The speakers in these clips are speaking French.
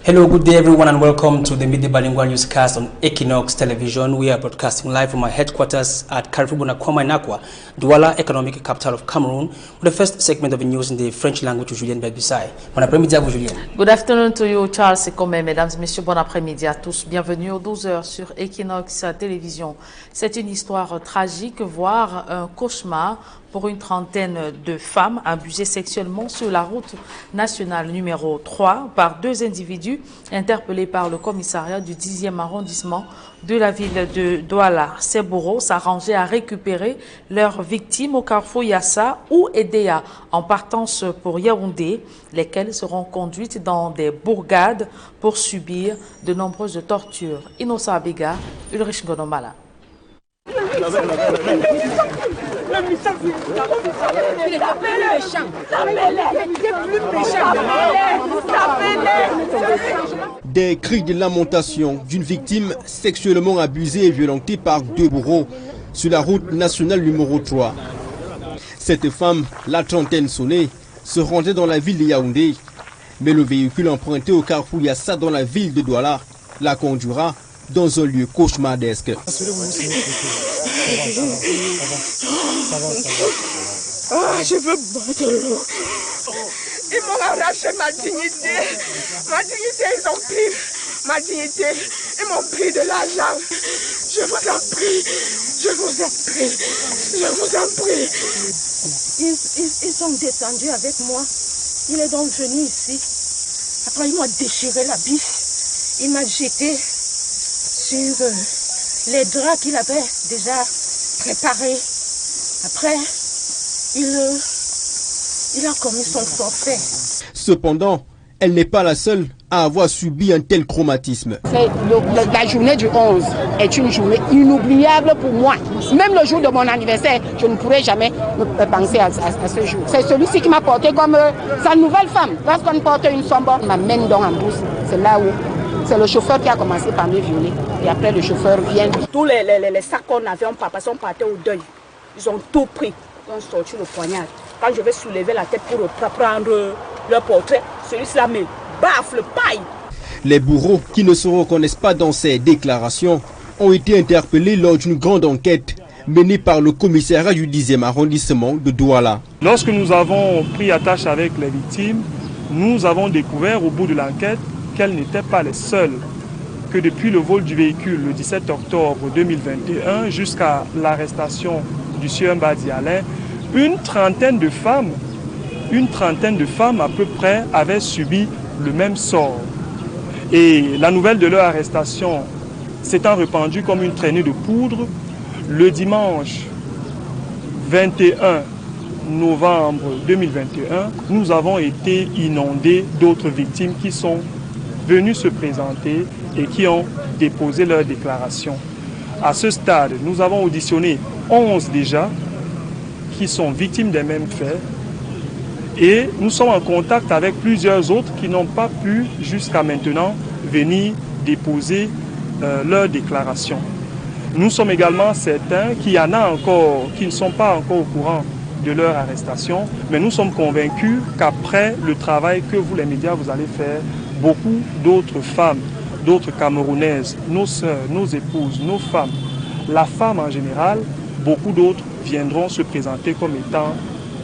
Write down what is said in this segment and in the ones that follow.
Hello, good day everyone and welcome to the Midday Bilingual Newscast on Équinoxe Television. We are broadcasting live from our headquarters at Carrefour-Bonacqua, Douala, economic capital of Cameroon, with the first segment of the news in the French language with Julien Begbissai. Bon après-midi à vous, Julien. Good afternoon to you, Charles Sekomé. Mesdames et messieurs, bon après-midi à tous. Bienvenue aux 12h sur Équinoxe Télévision. C'est une histoire tragique, voire un cauchemar pour une trentaine de femmes abusées sexuellement sur la route nationale numéro 3 par deux individus interpellés par le commissariat du 10e arrondissement de la ville de Douala. Ces bourreaux s'arrangeaient à récupérer leurs victimes au carrefour Yassa ou Edea en partance pour Yaoundé, lesquelles seront conduites dans des bourgades pour subir de nombreuses tortures. Innocent Abega, Ulrich Gonomala. Des cris de lamentation d'une victime sexuellement abusée et violentée par deux bourreaux sur la route nationale numéro 3. Cette femme, la trentaine sonnée, se rendait dans la ville de Yaoundé, mais le véhicule emprunté au carrefour Yassa dans la ville de Douala la conduira dans un lieu cauchemardesque. Je veux boire de l'eau. Ils m'ont arraché ma dignité. Ma dignité, ils ont pris ma dignité. Ils m'ont pris de l'argent. Je vous en prie. Je vous en prie. Je vous en prie. Ils sont descendus avec moi. Il est donc venu ici. Après, il m'a déchiré la bif. Il m'a jeté sur les draps qu'il avait déjà préparés. Après, il a commis son forfait. Cependant, elle n'est pas la seule à avoir subi un tel traumatisme. La journée du 11 est une journée inoubliable pour moi. Même le jour de mon anniversaire, je ne pourrais jamais penser à ce jour. C'est celui-ci qui m'a porté comme sa nouvelle femme. Lorsqu'on porte une sombre, on m'amène donc en douce. C'est là où c'est le chauffeur qui a commencé par me violer. Et après, le chauffeur vient. Tous les sacs qu'on avait, on partait au deuil. Ils ont tout pris. Ils ont sorti le poignard. Quand je vais soulever la tête pour prendre leur portrait, celui-là me baffe le paille. Les bourreaux qui ne se reconnaissent pas dans ces déclarations ont été interpellés lors d'une grande enquête menée par le commissariat du 10e arrondissement de Douala. Lorsque nous avons pris attache avec les victimes, nous avons découvert au bout de l'enquête qu'elles n'étaient pas les seules, que depuis le vol du véhicule le 17 octobre 2021 jusqu'à l'arrestation du sieur Mbadi Alain, une trentaine de femmes à peu près avaient subi le même sort. Et la nouvelle de leur arrestation s'étant répandue comme une traînée de poudre, le dimanche 21 novembre 2021, nous avons été inondés d'autres victimes qui sont venues se présenter et qui ont déposé leur déclaration. À ce stade, nous avons auditionné 11 déjà qui sont victimes des mêmes faits et nous sommes en contact avec plusieurs autres qui n'ont pas pu jusqu'à maintenant venir déposer leur déclaration. Nous sommes également certains qu'il y en a encore qui ne sont pas encore au courant de leur arrestation, mais nous sommes convaincus qu'après le travail que vous les médias vous allez faire, beaucoup d'autres femmes, d'autres Camerounaises, nos sœurs, nos épouses, nos femmes, la femme en général, beaucoup d'autres viendront se présenter comme étant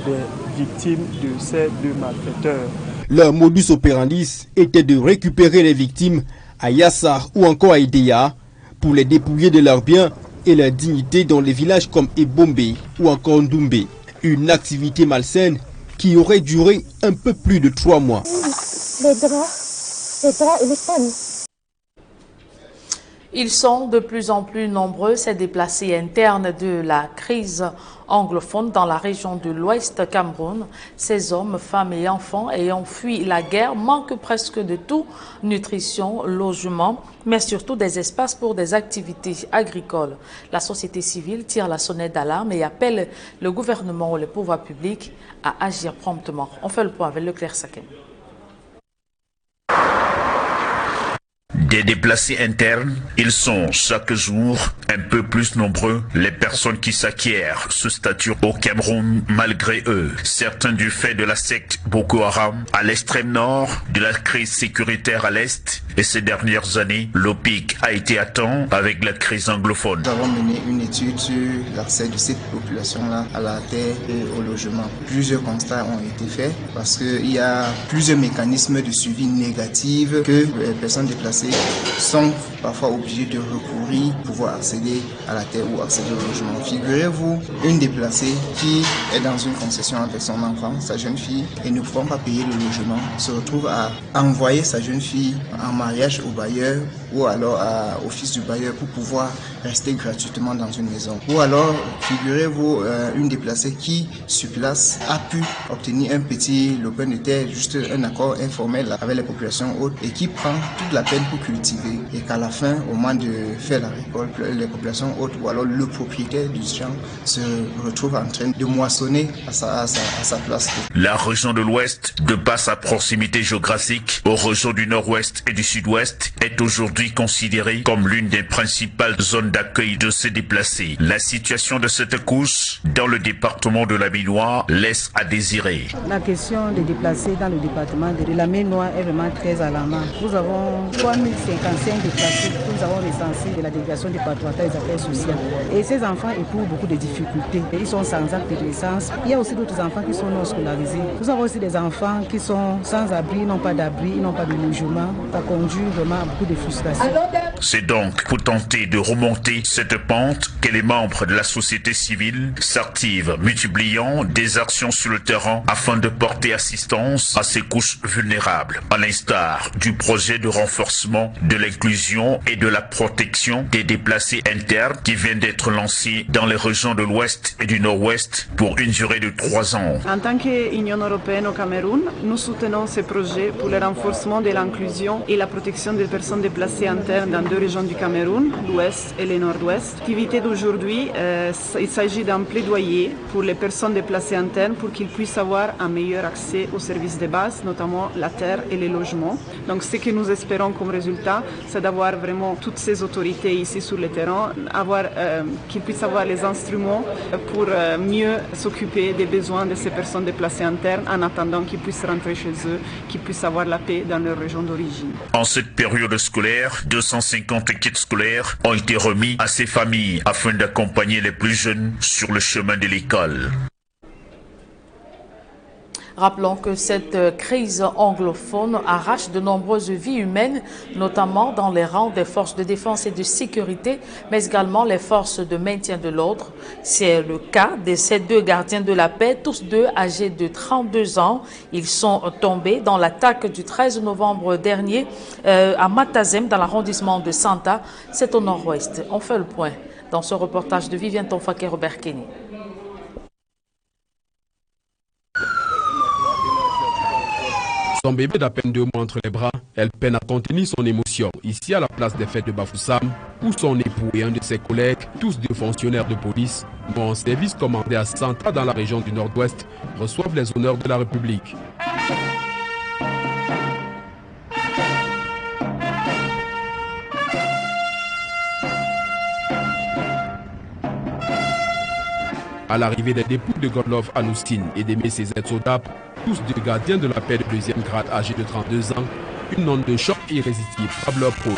des victimes de ces deux malfaiteurs. Leur modus operandi était de récupérer les victimes à Yassa ou encore à Edea pour les dépouiller de leurs biens et leur dignité dans les villages comme Ebombe ou encore Ndoumbe. Une activité malsaine qui aurait duré un peu plus de 3 mois. Les draps et les peines. Ils sont de plus en plus nombreux, ces déplacés internes de la crise anglophone dans la région de l'Ouest Cameroun. Ces hommes, femmes et enfants ayant fui la guerre manquent presque de tout, nutrition, logement, mais surtout des espaces pour des activités agricoles. La société civile tire la sonnette d'alarme et appelle le gouvernement ou les pouvoirs publics à agir promptement. On fait le point avec Leclerc Sakem. Des déplacés internes, ils sont chaque jour un peu plus nombreux, les personnes qui s'acquièrent ce statut au Cameroun malgré eux. Certains du fait de la secte Boko Haram à l'extrême nord, de la crise sécuritaire à l'est, et ces dernières années, le pic a été atteint avec la crise anglophone. Nous avons mené une étude sur l'accès de cette population-là à la terre et au logement. Plusieurs constats ont été faits parce qu'il y a plusieurs mécanismes de suivi négatifs que les personnes déplacées sont parfois obligées de recourir pour pouvoir accéder à la terre ou accéder au logement. Figurez-vous, une déplacée qui est dans une concession avec son enfant, sa jeune fille, et ne pouvant pas payer le logement, se retrouve à envoyer sa jeune fille en mariage au bailleur ou alors au fils du bailleur pour pouvoir rester gratuitement dans une maison. Ou alors, figurez-vous, une déplacée qui, sur place, a pu obtenir un petit lopin de terre, juste un accord informel avec les populations hautes et qui prend toute la peine pour cultiver et qu'à la fin, au moment de faire la récolte, les populations hautes ou alors le propriétaire du champ se retrouve en train de moissonner à sa place. La région de l'Ouest, de par sa proximité géographique aux régions du Nord-Ouest et du Sud-Ouest, est aujourd'hui considérée comme l'une des principales zones d'accueil de ces déplacés. La situation de cette couche dans le département de la Minoire laisse à désirer. La question des déplacés dans le département de la Minoire est vraiment très alarmante. Nous avons 3055 déplacés que nous avons recensés de la délégation départementale des affaires sociales. Et ces enfants éprouvent beaucoup de difficultés. Ils sont sans acte de naissance. Il y a aussi d'autres enfants qui sont non scolarisés. Nous avons aussi des enfants qui sont sans abri, ils n'ont pas d'abri, ils n'ont pas de logement. Ça conduit vraiment à beaucoup de frustration. C'est donc pour tenter de remonter cette pente que les membres de la société civile s'activent, multipliant des actions sur le terrain afin de porter assistance à ces couches vulnérables, à l'instar du projet de renforcement de l'inclusion et de la protection des déplacés internes qui vient d'être lancé dans les régions de l'Ouest et du Nord-Ouest pour une durée de 3 ans. En tant qu'Union européenne au Cameroun, nous soutenons ce projet pour le renforcement de l'inclusion et la protection des personnes déplacées internes dans 2 régions du Cameroun, l'Ouest et le Nord-Ouest. L'activité d'aujourd'hui, il s'agit d'un plaidoyer pour les personnes déplacées internes pour qu'ils puissent avoir un meilleur accès aux services de base, notamment la terre et les logements. Donc ce que nous espérons comme résultat, c'est d'avoir vraiment toutes ces autorités ici sur le terrain, qu'ils puissent avoir les instruments pour mieux s'occuper des besoins de ces personnes déplacées internes en attendant qu'ils puissent rentrer chez eux, qu'ils puissent avoir la paix dans leur région d'origine. En cette période scolaire, 250 kits scolaires ont été remis à ces familles afin d'accompagner les plus jeunes sur le chemin de l'école. Rappelons que cette crise anglophone arrache de nombreuses vies humaines, notamment dans les rangs des forces de défense et de sécurité, mais également les forces de maintien de l'ordre. C'est le cas de ces 2 gardiens de la paix, tous 2 âgés de 32 ans. Ils sont tombés dans l'attaque du 13 novembre dernier à Matazem, dans l'arrondissement de Santa. C'est au nord-ouest. On fait le point dans ce reportage de Viviane Tonfake et Robert Kenny. Son bébé d'à peine 2 mois entre les bras, elle peine à contenir son émotion. Ici à la place des fêtes de Bafoussam, où son époux et un de ses collègues, tous 2 fonctionnaires de police, dont un service commandé à Santa dans la région du Nord-Ouest, reçoivent les honneurs de la République. À l'arrivée des dépouilles de Godlove Anoustine et d'Aimé Cézette Sodap, tous 2 gardiens de la paix de 2e grade âgés de 32 ans, une onde de choc irrésistible frappe leur peau.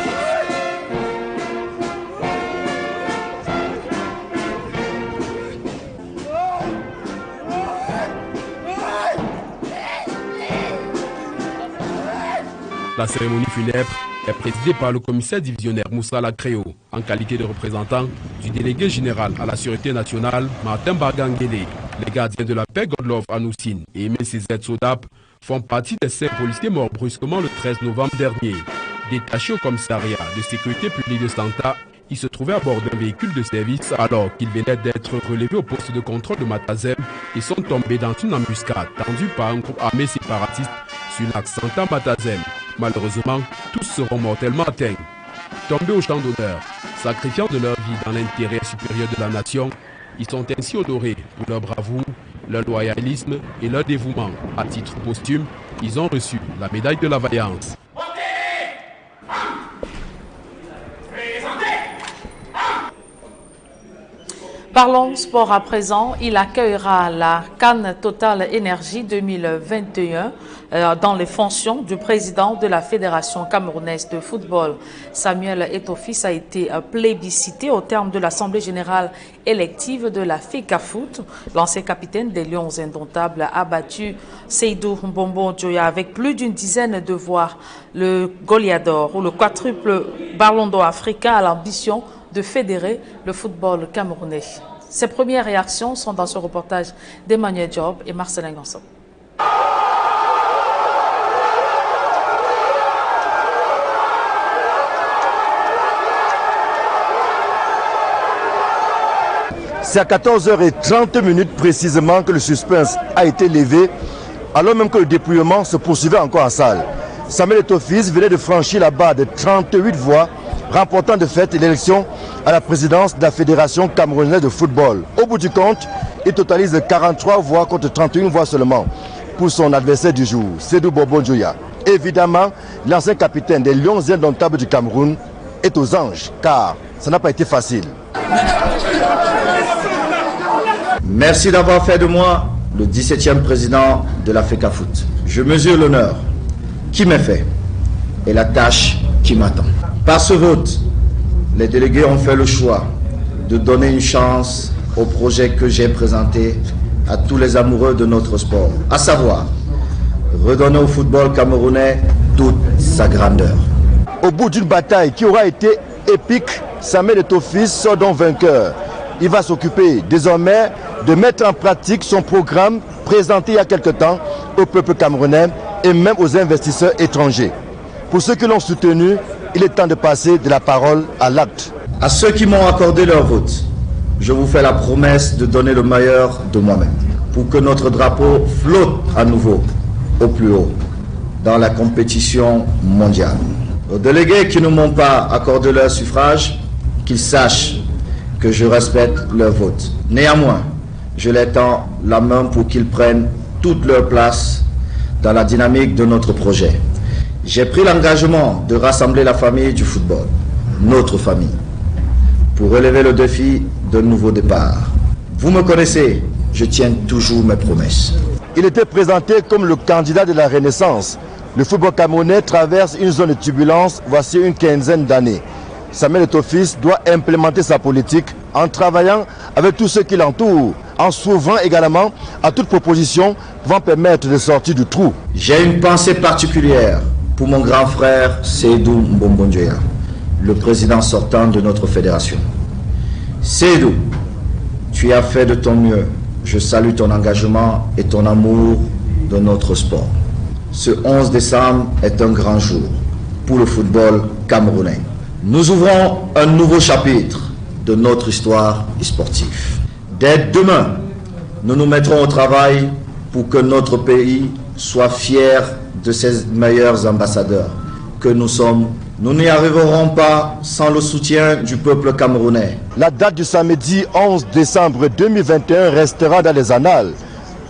La cérémonie funèbre est présidée par le commissaire divisionnaire Moussa Lacréo, en qualité de représentant du délégué général à la Sûreté nationale, Martin Barganguele. Les gardiens de la paix, Godlove Anoustine et Aimé Cézette Sodap, font partie des 5 policiers morts brusquement le 13 novembre dernier. Détachés au commissariat de sécurité publique de Santa, ils se trouvaient à bord d'un véhicule de service alors qu'ils venaient d'être relevés au poste de contrôle de Matazem et sont tombés dans une embuscade tendue par un groupe armé séparatiste sur l'axe Santa-Matazem. Malheureusement, tous seront mortellement atteints. Tombés au champ d'honneur, sacrifiant de leur vie dans l'intérêt supérieur de la nation, ils sont ainsi honorés pour leur bravoure, leur loyalisme et leur dévouement. À titre posthume, ils ont reçu la médaille de la vaillance. Parlons sport à présent. Il accueillera la Cannes Total Énergie 2021 dans les fonctions du président de la Fédération camerounaise de football. Samuel Eto'o-Fils a été plébiscité au terme de l'Assemblée générale élective de la FECAFOOT. L'ancien capitaine des Lions indomptables a battu Seydou Mbombo-Djoya avec plus d'une dizaine de voix. Le Goliador ou le quadruple ballon d'or africain a l'ambition de fédérer le football camerounais. Ses premières réactions sont dans ce reportage d'Emmanuel Job et Marcelin Ganson. C'est à 14h30 précisément que le suspense a été levé, alors même que le dépouillement se poursuivait encore en salle. Samuel Eto'o-Fils venait de franchir la barre de 38 voix, remportant de fait l'élection à la présidence de la Fédération camerounaise de football. Au bout du compte, il totalise 43 voix contre 31 voix seulement pour son adversaire du jour, Seydou Mbombo-Djoya. Évidemment, l'ancien capitaine des Lions indomptables du Cameroun est aux anges, car ça n'a pas été facile. Merci d'avoir fait de moi le 17e président de la FECAFOOT. Je mesure l'honneur qui m'est fait et la tâche qui m'attend. Par ce vote, les délégués ont fait le choix de donner une chance au projet que j'ai présenté à tous les amoureux de notre sport, à savoir redonner au football camerounais toute sa grandeur. Au bout d'une bataille qui aura été épique, Samuel Eto'o-Fils sort donc vainqueur. Il va s'occuper désormais de mettre en pratique son programme présenté il y a quelque temps au peuple camerounais et même aux investisseurs étrangers. Pour ceux qui l'ont soutenu, il est temps de passer de la parole à l'acte. À ceux qui m'ont accordé leur vote, je vous fais la promesse de donner le meilleur de moi-même pour que notre drapeau flotte à nouveau au plus haut dans la compétition mondiale. Aux délégués qui ne m'ont pas accordé leur suffrage, qu'ils sachent que je respecte leur vote. Néanmoins, je leur tends la main pour qu'ils prennent toute leur place dans la dynamique de notre projet. J'ai pris l'engagement de rassembler la famille du football, notre famille, pour relever le défi d'un nouveau départ. Vous me connaissez, je tiens toujours mes promesses. Il était présenté comme le candidat de la Renaissance. Le football camerounais traverse une zone de turbulence voici une quinzaine d'années. Samuel Eto'o-Fils doit implémenter sa politique en travaillant avec tous ceux qui l'entourent, en s'ouvrant également à toute proposition pouvant permettre de sortir du trou. J'ai une pensée particulière pour mon grand frère Seydou Mbombo-Djoya, le président sortant de notre fédération. Seydou, tu as fait de ton mieux. Je salue ton engagement et ton amour de notre sport. Ce 11 décembre est un grand jour pour le football camerounais. Nous ouvrons un nouveau chapitre de notre histoire sportive. Dès demain, nous nous mettrons au travail pour que notre pays soit fier de ses meilleurs ambassadeurs que nous sommes. Nous n'y arriverons pas sans le soutien du peuple camerounais. La date du samedi 11 décembre 2021 restera dans les annales,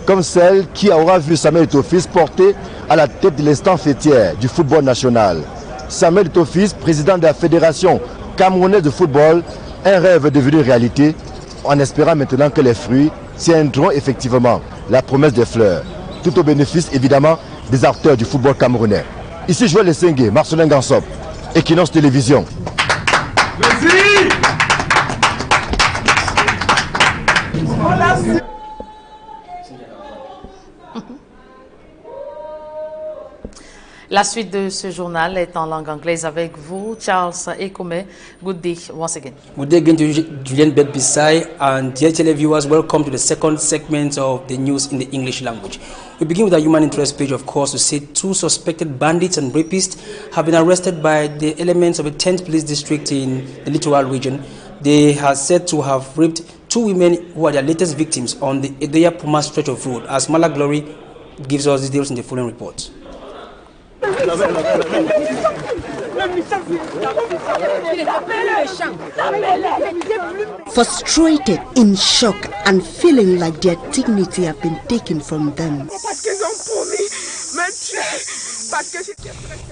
comme celle qui aura vu Samuel Eto'o-Fils porter à la tête de l'instant fêtière du football national. Samuel Eto'o-Fils, président de la Fédération camerounaise de football, un rêve devenu réalité, en espérant maintenant que les fruits tiendront effectivement la promesse des fleurs, tout au bénéfice évidemment des acteurs du football camerounais. Ici Joël Lessengue, Marcelin Gansop, Équinoxe Télévision. La suite de ce journal est en langue anglaise avec vous, Charles Ekome. Good day once again. Good day again to Julian Bedbisai and dear tele viewers. Welcome to the second segment of the news in the English language. We begin with a human interest page, of course, to say 2 suspected bandits and rapists have been arrested by the elements of a 10th police district in the littoral region. They are said to have raped 2 women who are their latest victims on the Edeya Puma stretch of road, as Mala Glory gives us details in the following report. Frustrated, in shock, and feeling like their dignity have been taken from them.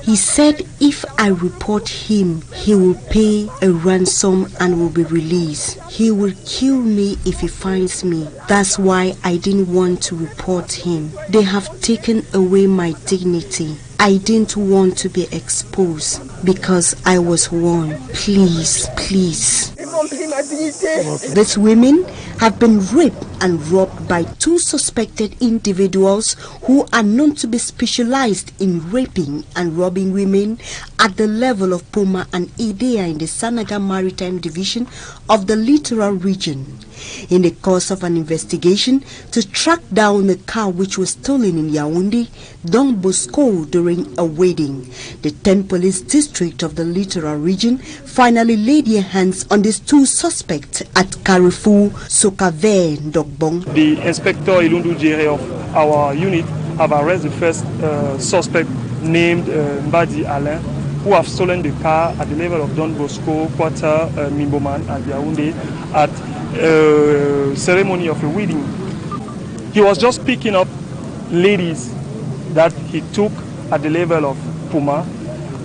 He said if I report him, he will pay a ransom and will be released. He will kill me if he finds me. That's why I didn't want to report him. They have taken away my dignity. I didn't want to be exposed because I was warned. Please, please. These women have been raped and robbed by 2 suspected individuals who are known to be specialized in raping and robbing women at the level of Puma and Idea in the Sanaga Maritime Division of the Littoral Region. In the course of an investigation to track down the car which was stolen in Yaoundé, Don Bosco during a wedding, the 10th Police District of the Littoral Region finally laid their hands on these 2 suspects at Carrefour, Sokave, Dogbong. The Inspector Ilundu Jere of our unit have arrested the first suspect named Mbadi Alain, who have stolen the car at the level of Don Bosco, Quarter, Mimboman at Yaoundé at ceremony of a wedding. He was just picking up ladies that he took at the level of Puma,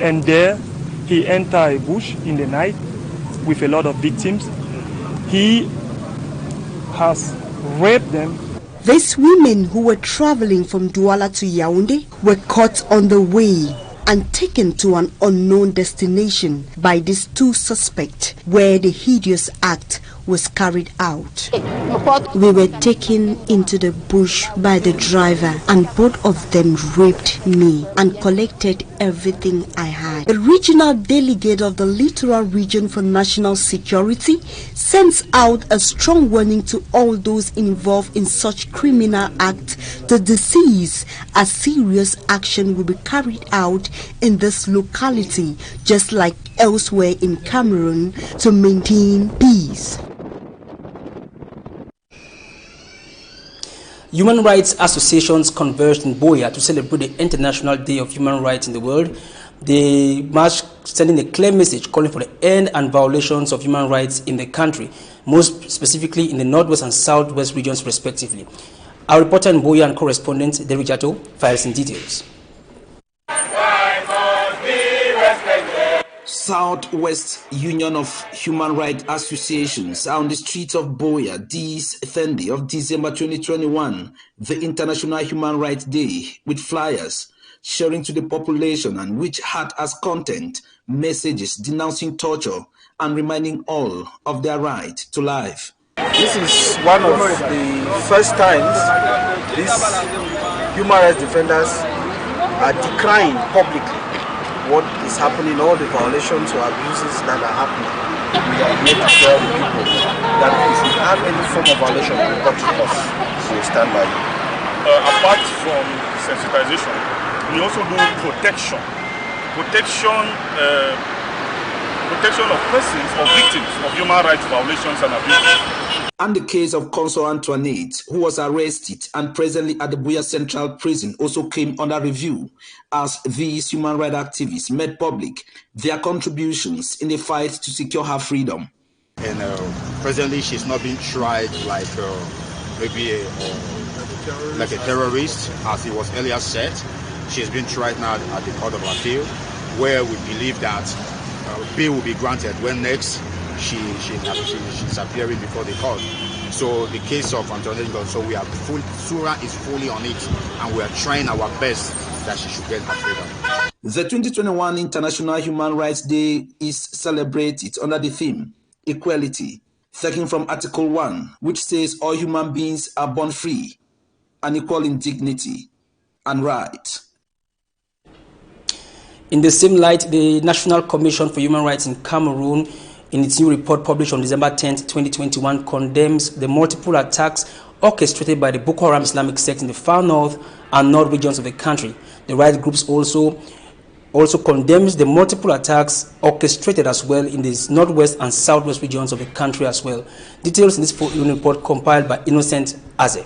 and there he entered a bush in the night with a lot of victims. He has raped them. These women who were traveling from Douala to Yaoundé were caught on the way and taken to an unknown destination by these 2 suspects where the hideous act was carried out. We were taken into the bush by the driver and both of them raped me and collected everything I had. The regional delegate of the Littoral Region for National Security sends out a strong warning to all those involved in such criminal acts to cease, as serious action will be carried out in this locality just like elsewhere in Cameroon to maintain peace. Human rights associations converged in Buea to celebrate the International Day of Human Rights in the world. They marched sending a clear message calling for the end and violations of human rights in the country, most specifically in the northwest and southwest regions respectively. Our reporter in Buea and correspondent Derek Jato files in details. Southwest Union of Human Rights Associations are on the streets of Buea this Sunday of December 2021, the International Human Rights Day, with flyers sharing to the population and which had as content messages denouncing torture and reminding all of their right to life. This is one of the first times these human rights defenders are decrying publicly what is happening, all the violations or abuses that are happening. We are here to tell the people that if you have any form of violation, report to us. We stand by you. Apart from sensitization, we also do protection. Protection of persons or victims of human rights violations and abuses. And the case of Consul Antoinette, who was arrested and presently at the Buea Central Prison, also came under review as these human rights activists made public their contributions in the fight to secure her freedom. And presently she's not being tried like maybe like a terrorist, as it was earlier said. She's been tried now at the Court of Appeal, where we believe that bail will be granted when next she's appearing before the court. So the case of Antoinette, so we are Sura is fully on it, and we are trying our best that she should get her freedom. The 2021 International Human Rights Day is celebrated under the theme Equality, taken from Article 1, which says all human beings are born free and equal in dignity and rights. In the same light, the National Commission for Human Rights in Cameroon, in its new report published on December 10, 2021, condemns the multiple attacks orchestrated by the Boko Haram Islamic sect in the far north and north regions of the country. The rights groups also condemns the multiple attacks orchestrated as well in the northwest and southwest regions of the country as well. Details in this report compiled by Innocent Aze.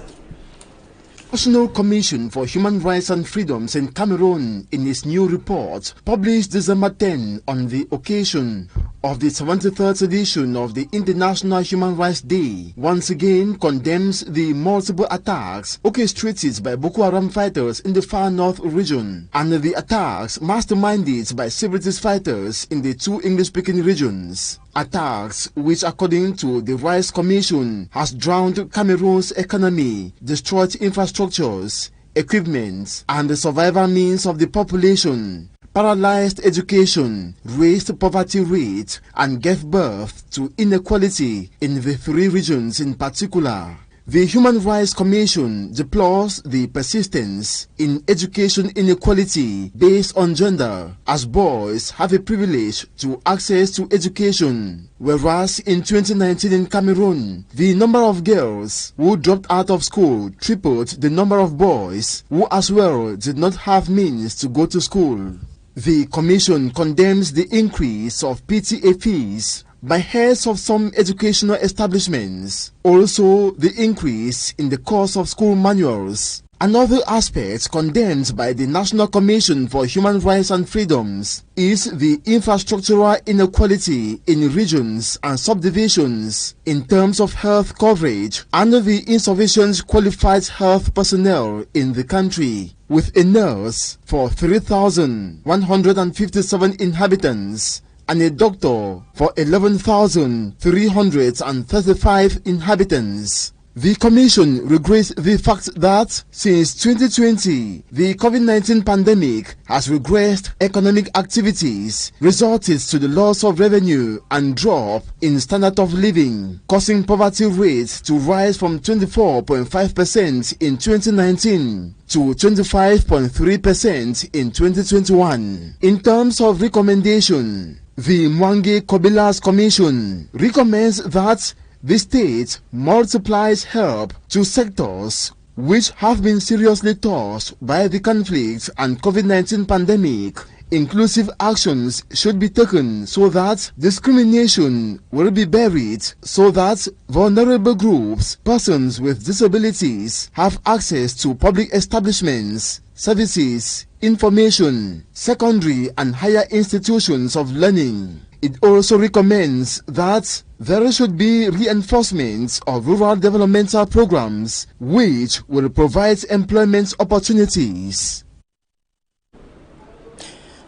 National Commission for Human Rights and Freedoms in Cameroon, in its new report published December 10 on the occasion of the 73rd edition of the International Human Rights Day once again condemns the multiple attacks orchestrated by Boko Haram fighters in the far north region and the attacks masterminded by separatist fighters in the two English-speaking regions. Attacks which, according to the Rights Commission, has drowned Cameroon's economy, destroyed infrastructures, equipment, and the survival means of the population, paralyzed education, raised poverty rate, and gave birth to inequality in the three regions in particular. The Human Rights Commission deplores the persistence in education inequality based on gender, as boys have a privilege to access to education, whereas in 2019 in Cameroon, the number of girls who dropped out of school tripled the number of boys who as well did not have means to go to school. The Commission condemns the increase of PTA fees by heads of some educational establishments, also the increase in the cost of school manuals. Another aspect condemned by the National Commission for Human Rights and Freedoms is the infrastructural inequality in regions and subdivisions in terms of health coverage and the insufficient qualified health personnel in the country, with a nurse for 3,157 inhabitants and a doctor for 11,335 inhabitants. The Commission regrets the fact that since 2020, the COVID-19 pandemic has regressed economic activities, resulted to the loss of revenue and drop in standard of living, causing poverty rates to rise from 24.5% in 2019 to 25.3% in 2021. In terms of recommendation, the Mwangi Kobilas Commission recommends that the state multiplies help to sectors which have been seriously touched by the conflict and COVID-19 pandemic. Inclusive actions should be taken so that discrimination will be buried, so that vulnerable groups, persons with disabilities, have access to public establishments, services, information, secondary and higher institutions of learning. It also recommends that there should be reinforcement of rural developmental programs which will provide employment opportunities.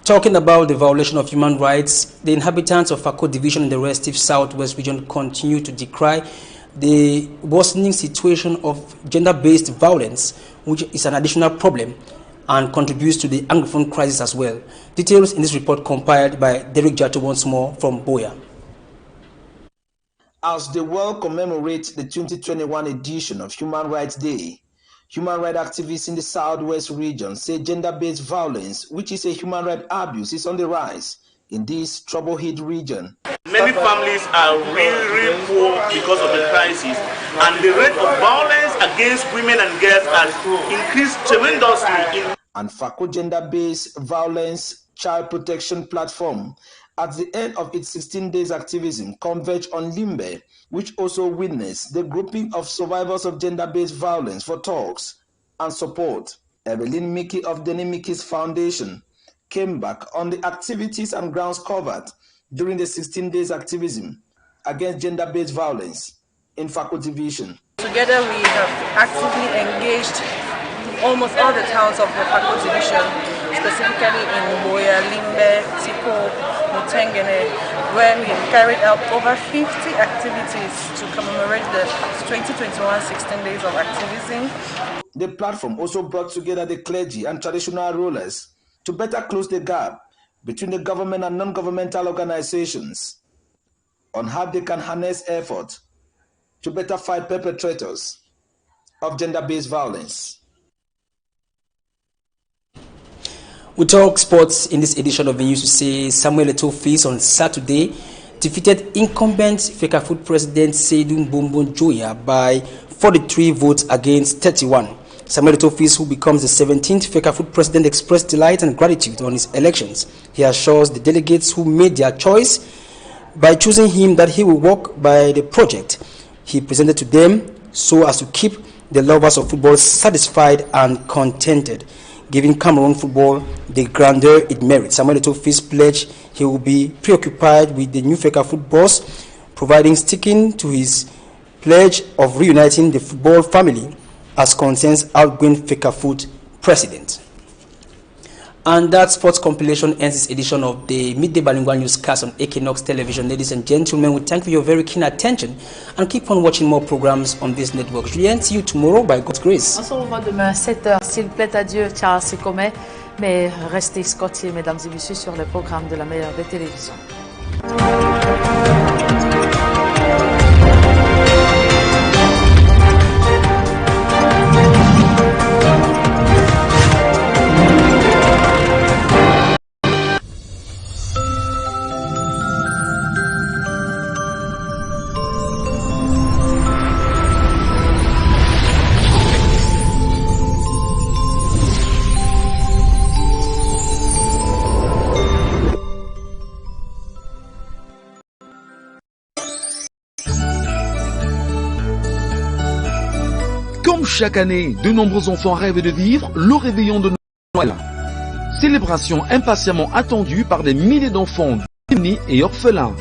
Talking about the violation of human rights, the inhabitants of Fako Division in the restive Southwest region continue to decry the worsening situation of gender-based violence, which is an additional problem and contributes to the Anglophone crisis as well. Details in this report compiled by Derek Jato once more from Boya. As the world commemorates the 2021 edition of Human Rights Day, human rights activists in the Southwest region say gender-based violence, which is a human rights abuse, is on the rise in this trouble-hit region. Many families are really poor because of the crisis, and the rate of violence against women and girls has increased tremendously. And Fako Gender-Based Violence Child Protection Platform, at the end of its 16 days activism, converged on Limbe, which also witnessed the grouping of survivors of gender-based violence for talks and support. Evelyn Mickey of Denny Mickey's Foundation came back on the activities and grounds covered during the 16 days activism against gender-based violence in Fako Division. Together we have actively engaged almost all the towns of the Fako Division, specifically in Boya, Limbe, Tipo, Mutengene, where we have carried out over 50 activities to commemorate the 2021 16 days of activism. The platform also brought together the clergy and traditional rulers to better close the gap between the government and non-governmental organizations on how they can harness effort to better fight perpetrators of gender-based violence. We talk sports in this edition of the news to say Samuel Eto'o Fils on Saturday defeated incumbent Fecafoot President Seydou Bombon Joya by 43 votes against 31. Samuel Eto'o Fils, who becomes the 17th Fecafoot president, expressed delight and gratitude on his elections. He assures the delegates who made their choice by choosing him that he will work by the project he presented to them so as to keep the lovers of football satisfied and contented. giving Cameroon football the grandeur it merits. Samuel Eto'o's pledge he will be preoccupied with the new Fecafoot boss, sticking to his pledge of reuniting the football family, as concerns outgoing Fecafoot president. And that sports compilation ends this edition of the Midday Bilingual Newscast on Équinoxe Television. Ladies and gentlemen, we thank you for your very keen attention and keep on watching more programs on this network. Julien, see you tomorrow by God's grace. On se revoit demain 7h. S'il plaît à Dieu, Charles Sikome. Mais restez scotchés, mesdames et messieurs, sur le programme de la meilleure des télévisions. Chaque année, de nombreux enfants rêvent de vivre le réveillon de Noël. Célébration impatiemment attendue par des milliers d'enfants démunis et orphelins.